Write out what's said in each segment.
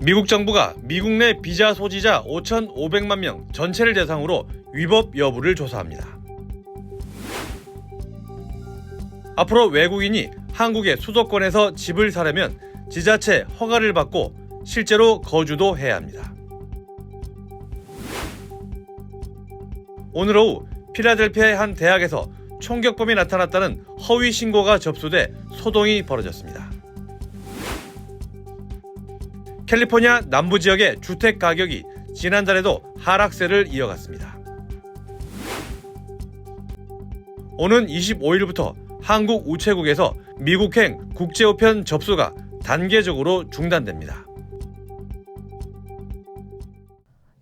미국 정부가 미국 내 비자 소지자 5,500만 명 전체를 대상으로 위법 여부를 조사합니다. 앞으로 외국인이 한국의 수도권에서 집을 사려면 지자체 허가를 받고 실제로 거주도 해야 합니다. 오늘 오후 필라델피아의 한 대학에서 총격범이 나타났다는 허위 신고가 접수돼 소동이 벌어졌습니다. 캘리포니아 남부 지역의 주택 가격이 지난달에도 하락세를 이어갔습니다. 오는 25일부터 한국 우체국에서 미국행 국제우편 접수가 단계적으로 중단됩니다.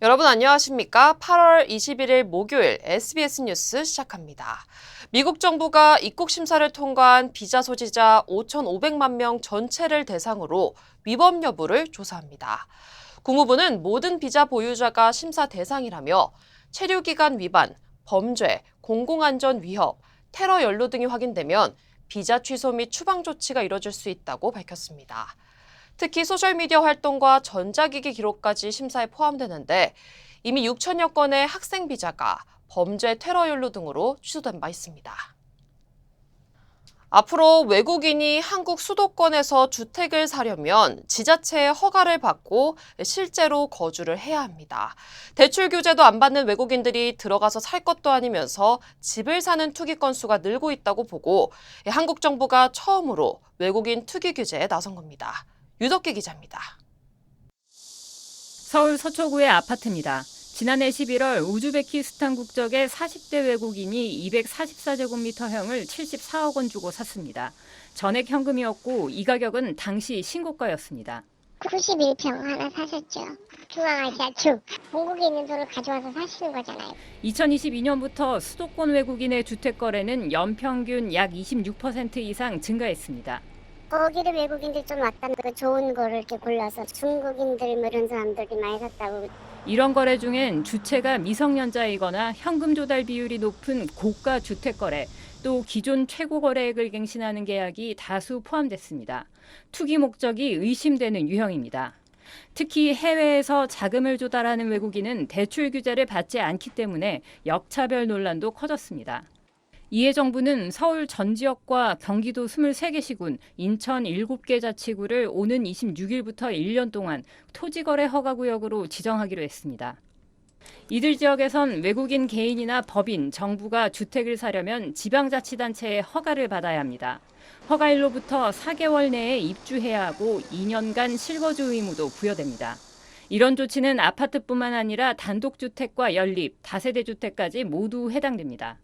여러분 안녕하십니까? 8월 21일 목요일 SBS 뉴스 시작합니다. 미국 정부가 입국 심사를 통과한 비자 소지자 5,500만 명 전체를 대상으로 위법 여부를 조사합니다. 국무부는 모든 비자 보유자가 심사 대상이라며 체류기간 위반, 범죄, 공공안전 위협, 테러 연루 등이 확인되면 비자 취소 및 추방 조치가 이뤄질 수 있다고 밝혔습니다. 특히 소셜미디어 활동과 전자기기 기록까지 심사에 포함되는데 이미 6천여 건의 학생 비자가 범죄, 테러 연루 등으로 취소된 바 있습니다. 앞으로 외국인이 한국 수도권에서 주택을 사려면 지자체의 허가를 받고 실제로 거주를 해야 합니다. 대출 규제도 안 받는 외국인들이 들어가서 살 것도 아니면서 집을 사는 투기 건수가 늘고 있다고 보고 한국 정부가 처음으로 외국인 투기 규제에 나선 겁니다. 유덕기 기자입니다. 서울 서초구의 아파트입니다. 지난해 11월 우즈베키스탄 국적의 40대 외국인이 244제곱미터형을 74억 원 주고 샀습니다. 전액 현금이었고 이 가격은 당시 신고가였습니다. 91평 하나 사셨죠. 중앙아시아축. 본국에 있는 돈을 가져와서 사시는 거잖아요. 2022년부터 수도권 외국인의 주택 거래는 연평균 약 26% 이상 증가했습니다. 거기를 외국인들 좀 왔다는 거 좋은 거를 이렇게 골라서 중국인들 뭐 이런 사람들이 많이 샀다고. 이런 거래 중엔 주체가 미성년자이거나 현금 조달 비율이 높은 고가 주택 거래, 또 기존 최고 거래액을 갱신하는 계약이 다수 포함됐습니다. 투기 목적이 의심되는 유형입니다. 특히 해외에서 자금을 조달하는 외국인은 대출 규제를 받지 않기 때문에 역차별 논란도 커졌습니다. 이에 정부는 서울 전 지역과 경기도 23개 시군, 인천 7개 자치구를 오는 26일부터 1년 동안 토지거래 허가구역으로 지정하기로 했습니다. 이들 지역에선 외국인 개인이나 법인, 정부가 주택을 사려면 지방자치단체의 허가를 받아야 합니다. 허가일로부터 4개월 내에 입주해야 하고 2년간 실거주 의무도 부여됩니다. 이런 조치는 아파트뿐만 아니라 단독주택과 연립, 다세대 주택까지 모두 해당됩니다.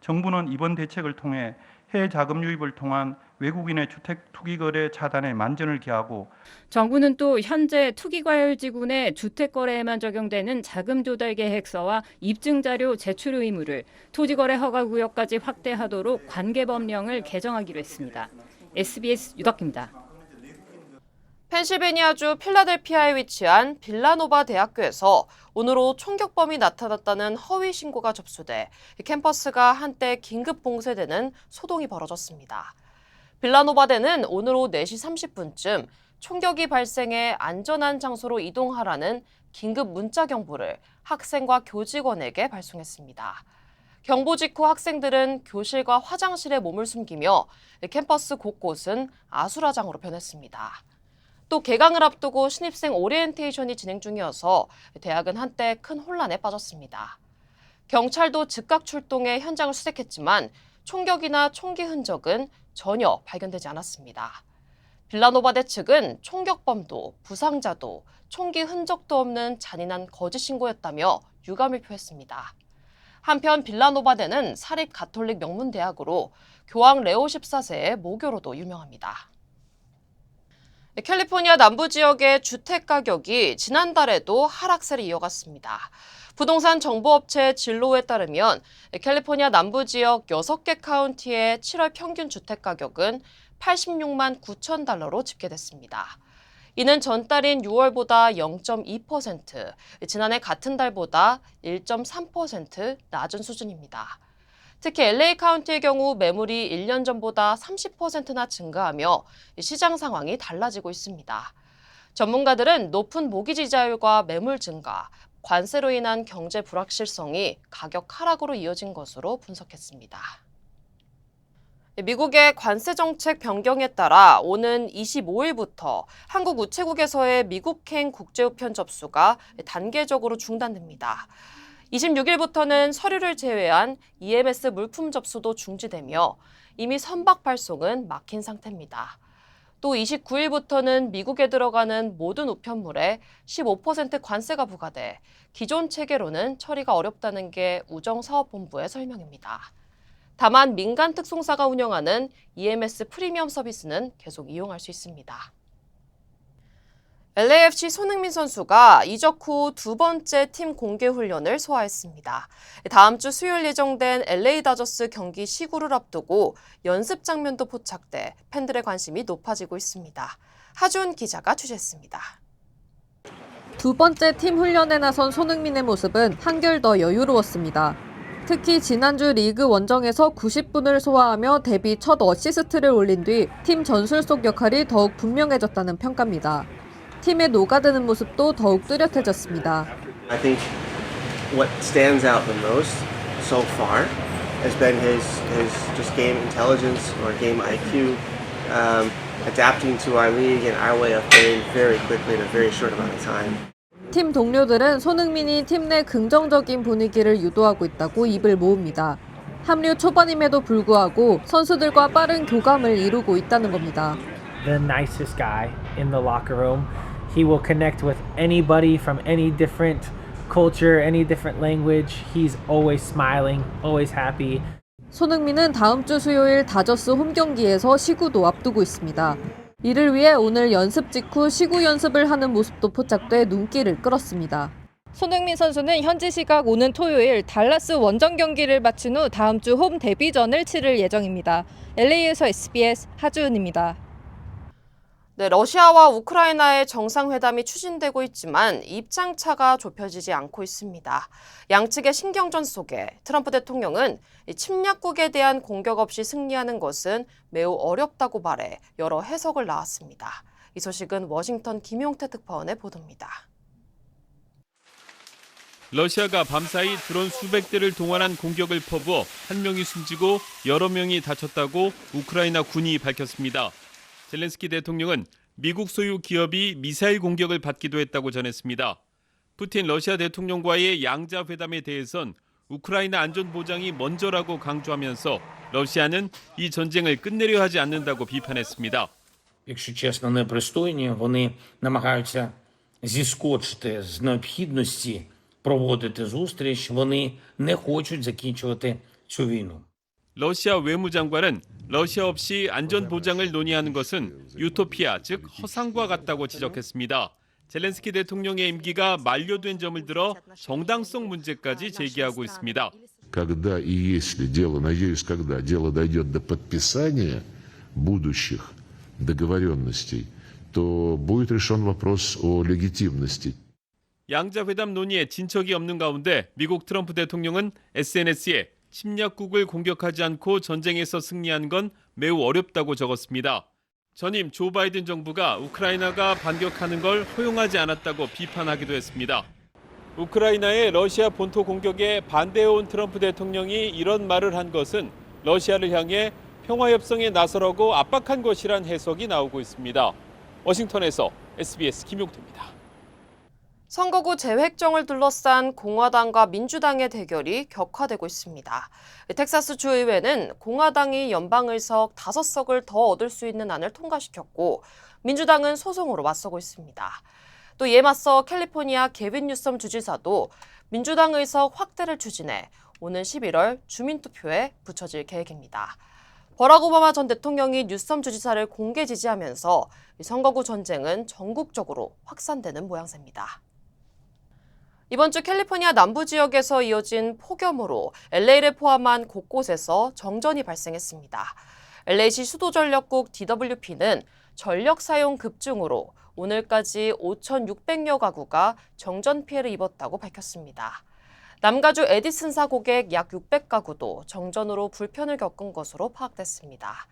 정부는 이번 대책을 통해 해외 자금 유입을 통한 외국인의 주택 투기 거래 차단에 만전을 기하고 정부는 또 현재 투기과열지군의 주택 거래에만 적용되는 자금 조달 계획서와 입증 자료 제출 의무를 토지거래 허가구역까지 확대하도록 관계법령을 개정하기로 했습니다. SBS 유덕기입니다. 펜실베니아주 필라델피아에 위치한 빌라노바 대학교에서 오늘 오후 총격범이 나타났다는 허위 신고가 접수돼 캠퍼스가 한때 긴급 봉쇄되는 소동이 벌어졌습니다. 빌라노바대는 오늘 오후 4시 30분쯤 총격이 발생해 안전한 장소로 이동하라는 긴급 문자 경보를 학생과 교직원에게 발송했습니다. 경보 직후 학생들은 교실과 화장실에 몸을 숨기며 캠퍼스 곳곳은 아수라장으로 변했습니다. 또 개강을 앞두고 신입생 오리엔테이션이 진행 중이어서 대학은 한때 큰 혼란에 빠졌습니다. 경찰도 즉각 출동해 현장을 수색했지만 총격이나 총기 흔적은 전혀 발견되지 않았습니다. 빌라노바대 측은 총격범도 부상자도 총기 흔적도 없는 잔인한 거짓 신고였다며 유감을 표했습니다. 한편 빌라노바대는 사립 가톨릭 명문대학으로 교황 레오 14세의 모교로도 유명합니다. 캘리포니아 남부 지역의 주택 가격이 지난달에도 하락세를 이어갔습니다. 부동산 정보업체 진로에 따르면 캘리포니아 남부 지역 6개 카운티의 7월 평균 주택 가격은 86만 9천 달러로 집계됐습니다. 이는 전달인 6월보다 0.2%, 지난해 같은 달보다 1.3% 낮은 수준입니다. 특히 LA 카운티의 경우 매물이 1년 전보다 30%나 증가하며 시장 상황이 달라지고 있습니다. 전문가들은 높은 모기 지지율과 매물 증가, 관세로 인한 경제 불확실성이 가격 하락으로 이어진 것으로 분석했습니다. 미국의 관세 정책 변경에 따라 오는 25일부터 한국 우체국에서의 미국행 국제우편 접수가 단계적으로 중단됩니다. 26일부터는 서류를 제외한 EMS 물품 접수도 중지되며 이미 선박 발송은 막힌 상태입니다. 또 29일부터는 미국에 들어가는 모든 우편물에 15% 관세가 부과돼 기존 체계로는 처리가 어렵다는 게 우정사업본부의 설명입니다. 다만 민간 특송사가 운영하는 EMS 프리미엄 서비스는 계속 이용할 수 있습니다. LAFC 손흥민 선수가 이적 후 두 번째 팀 공개 훈련을 소화했습니다. 다음 주 수요일 예정된 LA 다저스 경기 시구를 앞두고 연습 장면도 포착돼 팬들의 관심이 높아지고 있습니다. 하준 기자가 취재했습니다. 두 번째 팀 훈련에 나선 손흥민의 모습은 한결 더 여유로웠습니다. 특히 지난주 리그 원정에서 90분을 소화하며 데뷔 첫 어시스트를 올린 뒤 팀 전술 속 역할이 더욱 분명해졌다는 평가입니다. 팀에 녹아드는 모습도 더욱 뚜렷해졌습니다. I think what stands out the most so far has been his just game intelligence or game IQ, adapting to our league and our way of playing very quickly in a very short amount of time. 팀 동료들은 손흥민이 팀 내 긍정적인 분위기를 유도하고 있다고 입을 모읍니다. 합류 초반임에도 불구하고 선수들과 빠른 교감을 이루고 있다는 겁니다. The nicest guy in the locker room. He will connect with anybody from any different culture, any different language. He's always smiling, always happy. 손흥민은 다음 주 수요일 다저스 홈 경기에서 시구도 앞두고 있습니다. 이를 위해 오늘 연습 직후 시구 연습을 하는 모습도 포착돼 눈길을 끌었습니다. 손흥민 선수는 현지 시각 오는 토요일 달라스 원정 경기를 마친 후 다음 주 홈 데뷔전을 치를 예정입니다. LA에서 SBS 하주은입니다. 네, 러시아와 우크라이나의 정상회담이 추진되고 있지만 입장차가 좁혀지지 않고 있습니다. 양측의 신경전 속에 트럼프 대통령은 침략국에 대한 공격 없이 승리하는 것은 매우 어렵다고 말해 여러 해석을 낳았습니다. 이 소식은 워싱턴 김용태 특파원의 보도입니다. 러시아가 밤사이 드론 수백 대를 동원한 공격을 퍼부어 한 명이 숨지고 여러 명이 다쳤다고 우크라이나 군이 밝혔습니다. 젤렌스키 대통령은 미국 소유 기업이 미사일 공격을 받기도 했다고 전했습니다. 푸틴 러시아 대통령과의 양자 회담에 대해선 우크라이나 안전 보장이 먼저라고 강조하면서 러시아는 이 전쟁을 끝내려 하지 않는다고 비판했습니다. Якщо чесно, непристойні, вони намагаються зіскочити з необхідності проводити зустріч. Вони не хочуть закінчувати цю війну. 러시아 외무장관은 러시아 없이 안전 보장을 논의하는 것은 유토피아, 즉 허상과 같다고 지적했습니다. 젤렌스키 대통령의 임기가 만료된 점을 들어 정당성 문제까지 제기하고 있습니다. Когда и если дело, надеюсь, когда дело дойдет до подписания будущих договоренностей, то будет решен вопрос о легитимности. 양자 회담 논의에 진척이 없는 가운데 미국 트럼프 대통령은 SNS에 침략국을 공격하지 않고 전쟁에서 승리한 건 매우 어렵다고 적었습니다. 전임 조 바이든 정부가 우크라이나가 반격하는 걸 허용하지 않았다고 비판하기도 했습니다. 우크라이나의 러시아 본토 공격에 반대해온 트럼프 대통령이 이런 말을 한 것은 러시아를 향해 평화협상에 나서라고 압박한 것이란 해석이 나오고 있습니다. 워싱턴에서 SBS 김용태입니다. 선거구 재획정을 둘러싼 공화당과 민주당의 대결이 격화되고 있습니다. 텍사스 주의회는 공화당이 연방의석 5석을 더 얻을 수 있는 안을 통과시켰고 민주당은 소송으로 맞서고 있습니다. 또 이에 맞서 캘리포니아 게빈 뉴섬 주지사도 민주당 의석 확대를 추진해 오는 11월 주민투표에 붙여질 계획입니다. 버락 오바마 전 대통령이 뉴섬 주지사를 공개 지지하면서 선거구 전쟁은 전국적으로 확산되는 모양새입니다. 이번 주 캘리포니아 남부 지역에서 이어진 폭염으로 LA를 포함한 곳곳에서 정전이 발생했습니다. LA시 수도전력국 DWP는 전력 사용 급증으로 오늘까지 5,600여 가구가 정전 피해를 입었다고 밝혔습니다. 남가주 에디슨사 고객 약 600가구도 정전으로 불편을 겪은 것으로 파악됐습니다.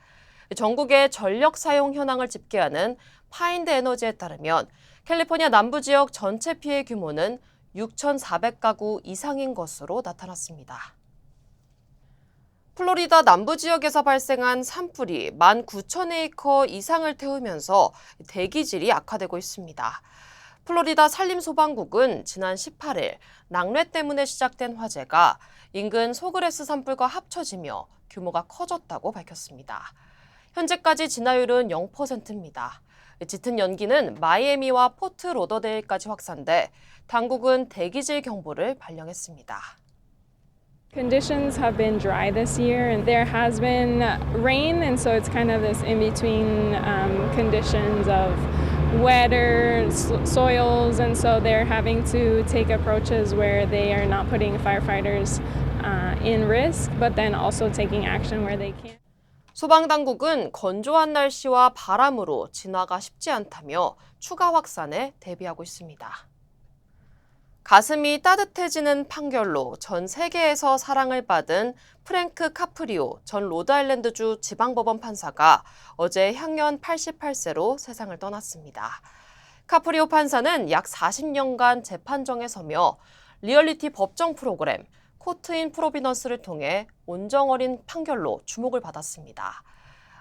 전국의 전력 사용 현황을 집계하는 파인드 에너지에 따르면 캘리포니아 남부 지역 전체 피해 규모는 6,400가구 이상인 것으로 나타났습니다. 플로리다 남부 지역에서 발생한 산불이 19,000에이커 이상을 태우면서 대기질이 악화되고 있습니다. 플로리다 산림소방국은 지난 18일 낙뢰 때문에 시작된 화재가 인근 소그레스 산불과 합쳐지며 규모가 커졌다고 밝혔습니다. 현재까지 진화율은 0%입니다. 짙은 연기는 마이애미와 포트 로더데일까지 확산돼 당국은 대기질 경보를 발령했습니다. Conditions have been dry this year, and there has been rain, and so it's kind of this in-between conditions of wetter soils, and so they're having to take approaches where they are not putting firefighters in risk, but then also taking action where they can. 소방당국은 건조한 날씨와 바람으로 진화가 쉽지 않다며 추가 확산에 대비하고 있습니다. 가슴이 따뜻해지는 판결로 전 세계에서 사랑을 받은 프랭크 카프리오 전 로드아일랜드주 지방법원 판사가 어제 향년 88세로 세상을 떠났습니다. 카프리오 판사는 약 40년간 재판정에 서며 리얼리티 법정 프로그램 코트 인 프로비넌스를 통해 온정어린 판결로 주목을 받았습니다.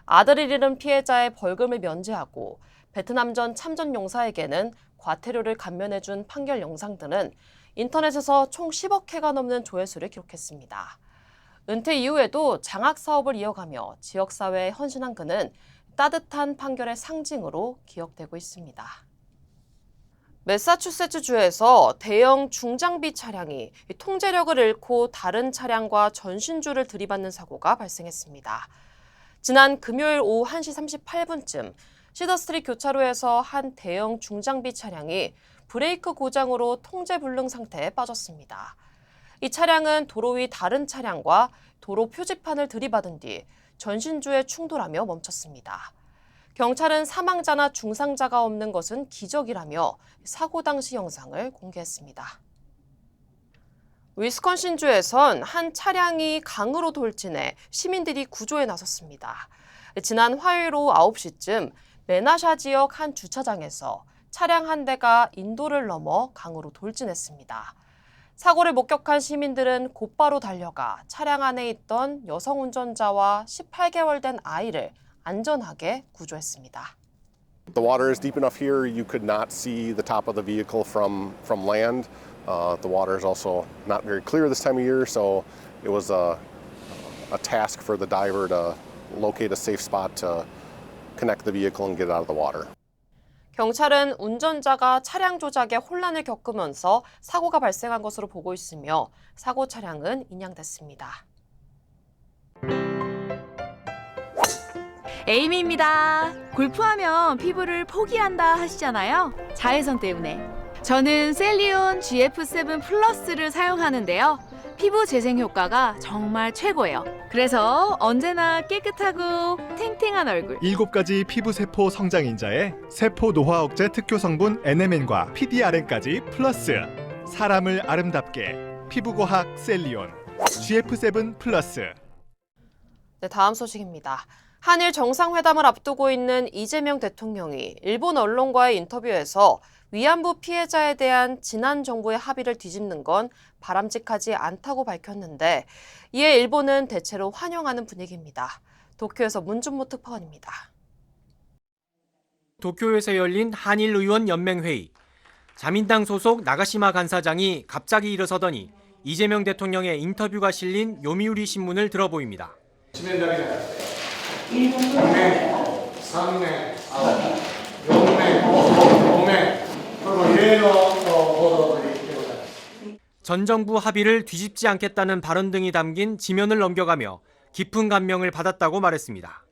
아들을 잃은 피해자의 벌금을 면제하고 베트남전 참전 용사에게는 과태료를 감면해준 판결 영상들은 인터넷에서 총 10억 회가 넘는 조회수를 기록했습니다. 은퇴 이후에도 장학 사업을 이어가며 지역사회에 헌신한 그는 따뜻한 판결의 상징으로 기억되고 있습니다. 매사추세츠주에서 대형 중장비 차량이 통제력을 잃고 다른 차량과 전신주를 들이받는 사고가 발생했습니다. 지난 금요일 오후 1시 38분쯤 시더스트리트 교차로에서 한 대형 중장비 차량이 브레이크 고장으로 통제 불능 상태에 빠졌습니다. 이 차량은 도로 위 다른 차량과 도로 표지판을 들이받은 뒤 전신주에 충돌하며 멈췄습니다. 경찰은 사망자나 중상자가 없는 것은 기적이라며 사고 당시 영상을 공개했습니다. 위스콘신주에선 한 차량이 강으로 돌진해 시민들이 구조에 나섰습니다. 지난 화요일 오후 9시쯤 메나샤 지역 한 주차장에서 차량 한 대가 인도를 넘어 강으로 돌진했습니다. 사고를 목격한 시민들은 곧바로 달려가 차량 안에 있던 여성 운전자와 18개월 된 아이를 안전하게 구조했습니다. The water is deep enough here you could not see the top of the vehicle from land. The water is also not very clear this time of year, so it was a task for the diver to locate a safe spot to connect the vehicle and get it out of the water. 경찰은 운전자가 차량 조작에 혼란을 겪으면서 사고가 발생한 것으로 보고 있으며 사고 차량은 인양됐습니다. 에이미입니다. 골프하면 피부를 포기한다 하시잖아요. 자외선 때문에. 저는 셀리온 GF7 플러스를 사용하는데요. 피부 재생 효과가 정말 최고예요. 그래서 언제나 깨끗하고 탱탱한 얼굴. 7가지 피부세포 성장인자에 세포 노화 억제 특효 성분 NMN과 PDRN까지 플러스. 사람을 아름답게 피부과학 셀리온 GF7 플러스. 네, 다음 소식입니다. 한일 정상회담을 앞두고 있는 이재명 대통령이 일본 언론과의 인터뷰에서 위안부 피해자에 대한 지난 정부의 합의를 뒤집는 건 바람직하지 않다고 밝혔는데 이에 일본은 대체로 환영하는 분위기입니다. 도쿄에서 문준모 특파원입니다. 도쿄에서 열린 한일 의원 연맹회의. 자민당 소속 나가시마 간사장이 갑자기 일어서더니 이재명 대통령의 인터뷰가 실린 요미우리 신문을 들어보입니다. 전 정부 합의를 뒤집지 않겠다는 발언 등이 담긴 지면을 넘겨가며 깊은 감명을 받았다고 말했습니다.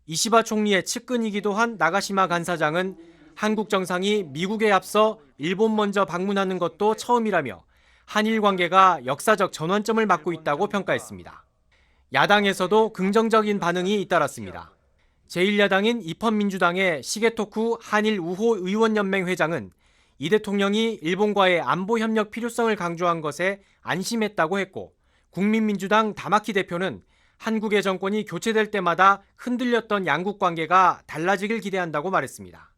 이시바 총리의 측근이기도 한 나가시마 간사장은 한국 정상이 미국에 앞서 일본 먼저 방문하는 것도 처음이라며 한일 관계가 역사적 전환점을 맞고 있다고 평가했습니다. 야당에서도 긍정적인 반응이 잇따랐습니다. 제1야당인 입헌민주당의 시게토쿠 한일 우호 의원연맹 회장은 이 대통령이 일본과의 안보 협력 필요성을 강조한 것에 안심했다고 했고, 국민민주당 다마키 대표는 한국의 정권이 교체될 때마다 흔들렸던 양국 관계가 달라지길 기대한다고 말했습니다.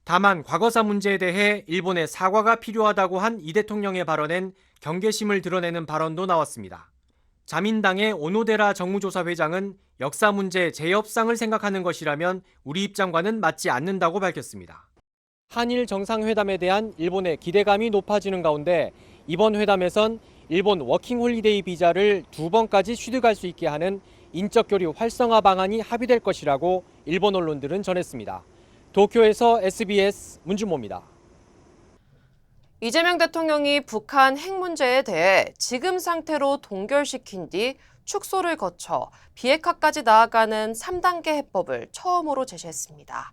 다만 과거사 문제에 대해 일본의 사과가 필요하다고 한 이 대통령의 발언엔 경계심을 드러내는 발언도 나왔습니다. 자민당의 오노데라 정무조사 회장은 역사 문제 재협상을 생각하는 것이라면 우리 입장과는 맞지 않는다고 밝혔습니다. 한일 정상회담에 대한 일본의 기대감이 높아지는 가운데 이번 회담에선 일본 워킹홀리데이 비자를 2번까지 취득할 수 있게 하는 인적 교류 활성화 방안이 합의될 것이라고 일본 언론들은 전했습니다. 도쿄에서 SBS 문준모입니다. 이재명 대통령이 북한 핵 문제에 대해 지금 상태로 동결시킨 뒤 축소를 거쳐 비핵화까지 나아가는 3단계 해법을 처음으로 제시했습니다.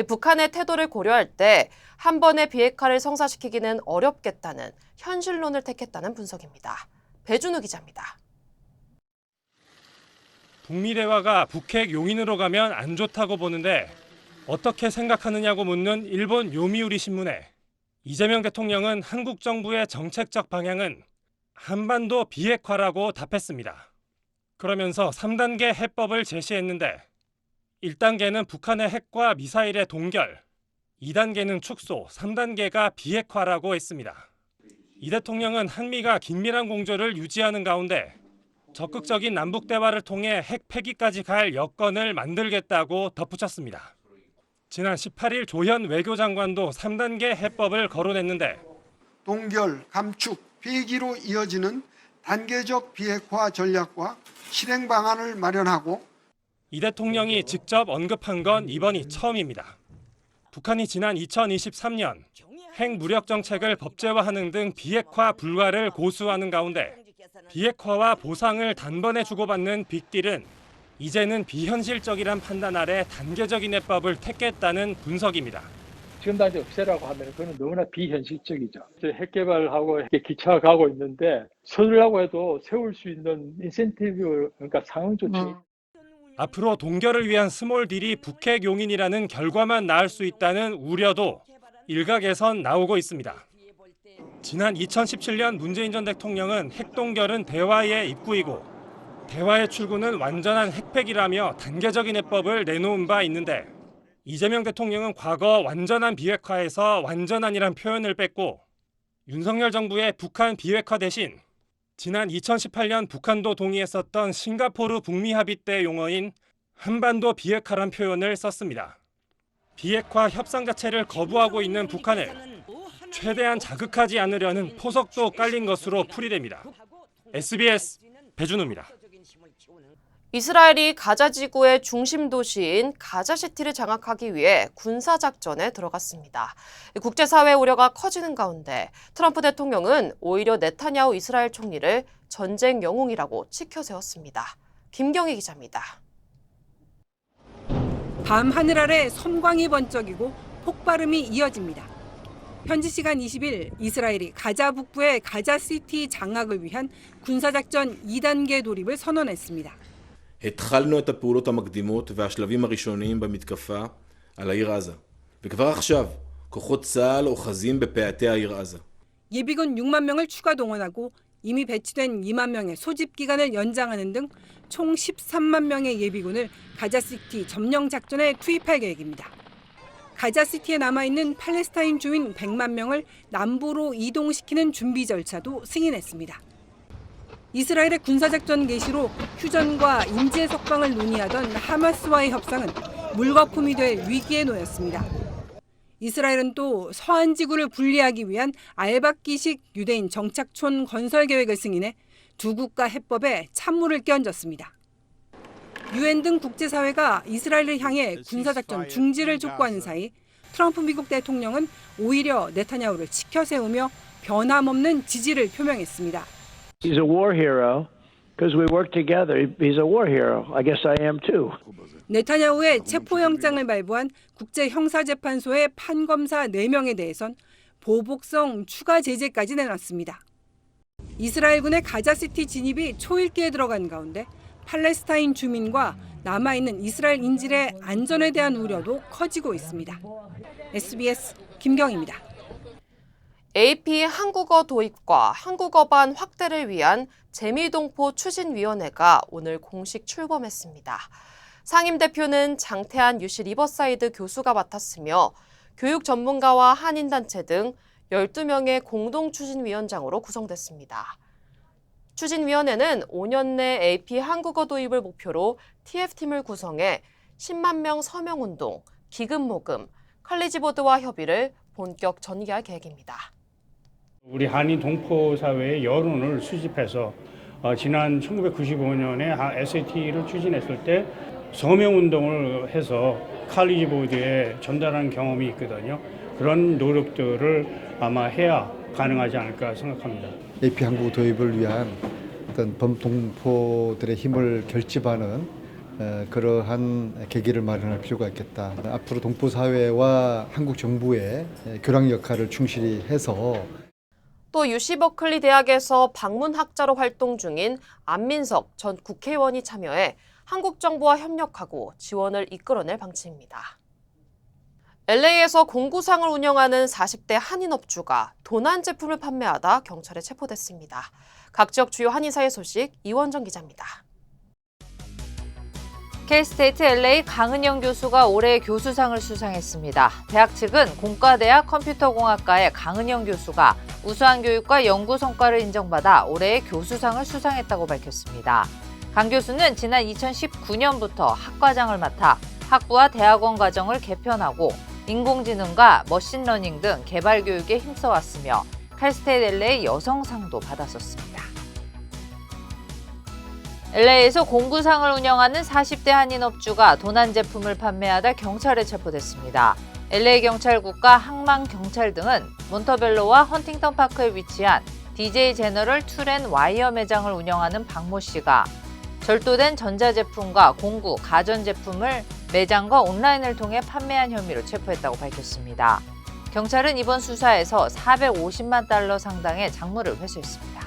북한의 태도를 고려할 때 한 번의 비핵화를 성사시키기는 어렵겠다는 현실론을 택했다는 분석입니다. 배준우 기자입니다. 북미 대화가 북핵 용인으로 가면 안 좋다고 보는데 어떻게 생각하느냐고 묻는 일본 요미우리 신문에 이재명 대통령은 한국 정부의 정책적 방향은 한반도 비핵화라고 답했습니다. 그러면서 3단계 해법을 제시했는데 1단계는 북한의 핵과 미사일의 동결, 2단계는 축소, 3단계가 비핵화라고 했습니다. 이 대통령은 한미가 긴밀한 공조를 유지하는 가운데 적극적인 남북 대화를 통해 핵 폐기까지 갈 여건을 만들겠다고 덧붙였습니다. 지난 18일 조현 외교장관도 3단계 해법을 거론했는데 동결, 감축, 폐기로 이어지는 단계적 비핵화 전략과 실행 방안을 마련하고 이 대통령이 직접 언급한 건 이번이 처음입니다. 북한이 지난 2023년 핵 무력 정책을 법제화하는 등 비핵화 불가를 고수하는 가운데 비핵화와 보상을 단번에 주고받는 빅딜은 이제는 비현실적이란 판단 아래 단계적인 해법을 택했다는 분석입니다. 지금 당장 없애라고 하면 그건 너무나 비현실적이죠. 핵 개발하고 기차가고 있는데 서두르라고 해도 세울 수 있는 인센티브, 그러니까 상응 조치. 앞으로 동결을 위한 스몰 딜이 북핵 용인이라는 결과만 낳을 수 있다는 우려도 일각에선 나오고 있습니다. 지난 2017년 문재인 전 대통령은 핵 동결은 대화의 입구이고 대화의 출구는 완전한 핵폐기라며 단계적인 해법을 내놓은 바 있는데 이재명 대통령은 과거 완전한 비핵화에서 완전한이란 표현을 뺐고 윤석열 정부의 북한 비핵화 대신 지난 2018년 북한도 동의했었던 싱가포르 북미 합의 때 용어인 한반도 비핵화란 표현을 썼습니다. 비핵화 협상 자체를 거부하고 있는 북한을 최대한 자극하지 않으려는 포석도 깔린 것으로 풀이됩니다. SBS 배준우입니다. 이스라엘이 가자 지구의 중심 도시인 가자시티를 장악하기 위해 군사작전에 들어갔습니다. 국제사회 우려가 커지는 가운데 트럼프 대통령은 오히려 네타냐후 이스라엘 총리를 전쟁 영웅이라고 치켜세웠습니다. 김경희 기자입니다. 밤 하늘 아래 섬광이 번쩍이고 폭발음이 이어집니다. 현지 시간 20일 이스라엘이 가자 북부의 가자시티 장악을 위한 군사작전 2단계 돌입을 선언했습니다. התחלנו את הפעולות המקדימות והשלבים הראשוניים במתקפה על העיר עזה. וכבר עכשיו, כוחות צה"ל אוחזים בפאתי העיר עזה. 예비군 6만 명을 추가 동원하고 이미 배치된 2만 명의 소집 기간을 연장하는 등 총 13만 명의 예비군을 가자시티 점령 작전에 투입할 계획입니다. 가자시티에 남아있는 팔레스타인 주민 100만 명을 남부로 이동시키는 준비 절차도 승인했습니다. 이스라엘의 군사작전 개시로 휴전과 인재 석방을 논의하던 하마스와의 협상은 물거품이 될 위기에 놓였습니다. 이스라엘은 또 서한 지구를 분리하기 위한 알박기식 유대인 정착촌 건설 계획을 승인해 두 국가 해법에 찬물을 끼얹었습니다. 유엔 등 국제사회가 이스라엘을 향해 군사작전 중지를 촉구하는 사이 트럼프 미국 대통령은 오히려 네타냐후를 치켜세우며 변함없는 지지를 표명했습니다. He's a war hero because we work together. He's a war hero. I guess I am too. 네타냐후의 체포영장을 발부한 국제형사재판소의 판검사 4명에 대해선 보복성 추가 제재까지 내놨습니다. 이스라엘군의 가자시티 진입이 초읽기에 들어간 가운데 팔레스타인 주민과 남아있는 이스라엘 인질의 안전에 대한 우려도 커지고 있습니다. SBS 김경입니다. AP 한국어 도입과 한국어반 확대를 위한 재미동포 추진위원회가 오늘 공식 출범했습니다. 상임대표는 장태한 UC 리버사이드 교수가 맡았으며 교육 전문가와 한인단체 등 12명의 공동추진위원장으로 구성됐습니다. 추진위원회는 5년 내 AP 한국어 도입을 목표로 TF팀을 구성해 10만 명 서명운동, 기금모금, 칼리지보드와 협의를 본격 전개할 계획입니다. 우리 한인 동포 사회의 여론을 수집해서 지난 1995년에 SAT를 추진했을 때 서명운동을 해서 칼리지보드에 전달하는 경험이 있거든요. 그런 노력들을 아마 해야 가능하지 않을까 생각합니다. AP 한국어 도입을 위한 어떤 범동포들의 힘을 결집하는 그러한 계기를 마련할 필요가 있겠다. 앞으로 동포 사회와 한국 정부의 교량 역할을 충실히 해서 또 UC 버클리 대학에서 방문학자로 활동 중인 안민석 전 국회의원이 참여해 한국 정부와 협력하고 지원을 이끌어낼 방침입니다. LA에서 공구상을 운영하는 40대 한인업주가 도난 제품을 판매하다 경찰에 체포됐습니다. 각 지역 주요 한인사회 소식 이원정 기자입니다. K스테이트 LA 강은영 교수가 올해의 교수상을 수상했습니다. 대학 측은 공과대학 컴퓨터공학과의 강은영 교수가 우수한 교육과 연구 성과를 인정받아 올해의 교수상을 수상했다고 밝혔습니다. 강 교수는 지난 2019년부터 학과장을 맡아 학부와 대학원 과정을 개편하고 인공지능과 머신러닝 등 개발 교육에 힘써왔으며 칼스테이트 LA 여성상도 받았었습니다. LA에서 공구상을 운영하는 40대 한인업주가 도난 제품을 판매하다 경찰에 체포됐습니다. LA 경찰국과 항만경찰 등은 몬터벨로와 헌팅턴 파크에 위치한 DJ 제너럴 툴앤와이어 매장을 운영하는 박모 씨가 절도된 전자제품과 공구, 가전제품을 매장과 온라인을 통해 판매한 혐의로 체포했다고 밝혔습니다. 경찰은 이번 수사에서 450만 달러 상당의 작물을 회수했습니다.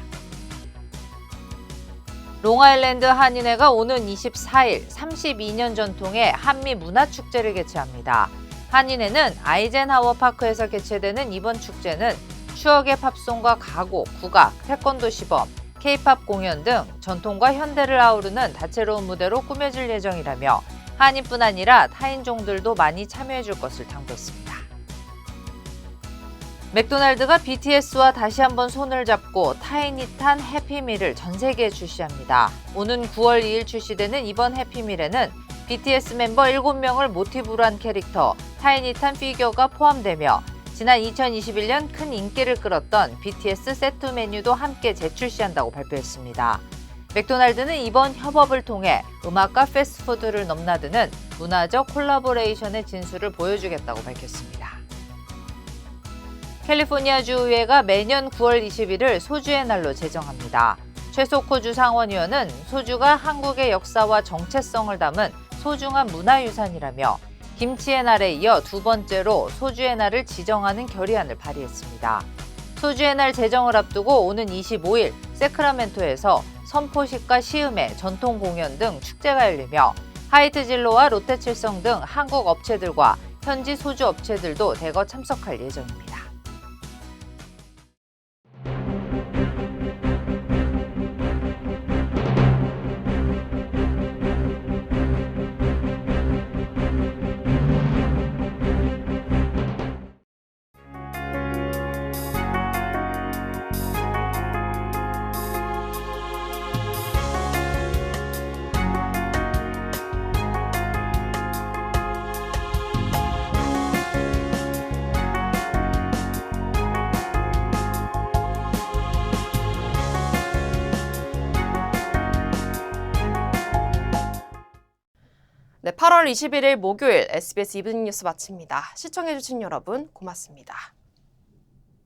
롱아일랜드 한인회가 오는 24일 32년 전통의 한미 문화축제를 개최합니다. 한인회는 아이젠하워 파크에서 개최되는 이번 축제는 추억의 팝송과 가곡, 국악, 태권도 시범, K-팝 공연 등 전통과 현대를 아우르는 다채로운 무대로 꾸며질 예정이라며 한인뿐 아니라 타인종들도 많이 참여해줄 것을 당부했습니다. 맥도날드가 BTS와 다시 한번 손을 잡고 타이니탄 해피밀을 전 세계에 출시합니다. 오는 9월 2일 출시되는 이번 해피밀에는 BTS 멤버 7명을 모티브로 한 캐릭터 타이니탄 피규어가 포함되며 지난 2021년 큰 인기를 끌었던 BTS 세트 메뉴도 함께 재출시한다고 발표했습니다. 맥도날드는 이번 협업을 통해 음악과 패스트푸드를 넘나드는 문화적 콜라보레이션의 진수를 보여주겠다고 밝혔습니다. 캘리포니아주 의회가 매년 9월 21일 소주의 날로 제정합니다. 최석호주 상원의원은 소주가 한국의 역사와 정체성을 담은 소중한 문화유산이라며 김치의 날에 이어 두 번째로 소주의 날을 지정하는 결의안을 발의했습니다. 소주의 날 제정을 앞두고 오는 25일 세크라멘토에서 선포식과 시음회, 전통 공연 등 축제가 열리며 하이트진로와 롯데칠성 등 한국 업체들과 현지 소주 업체들도 대거 참석할 예정입니다. 네, 8월 21일 목요일 SBS 이브닝 뉴스 마칩니다. 시청해주신 여러분 고맙습니다.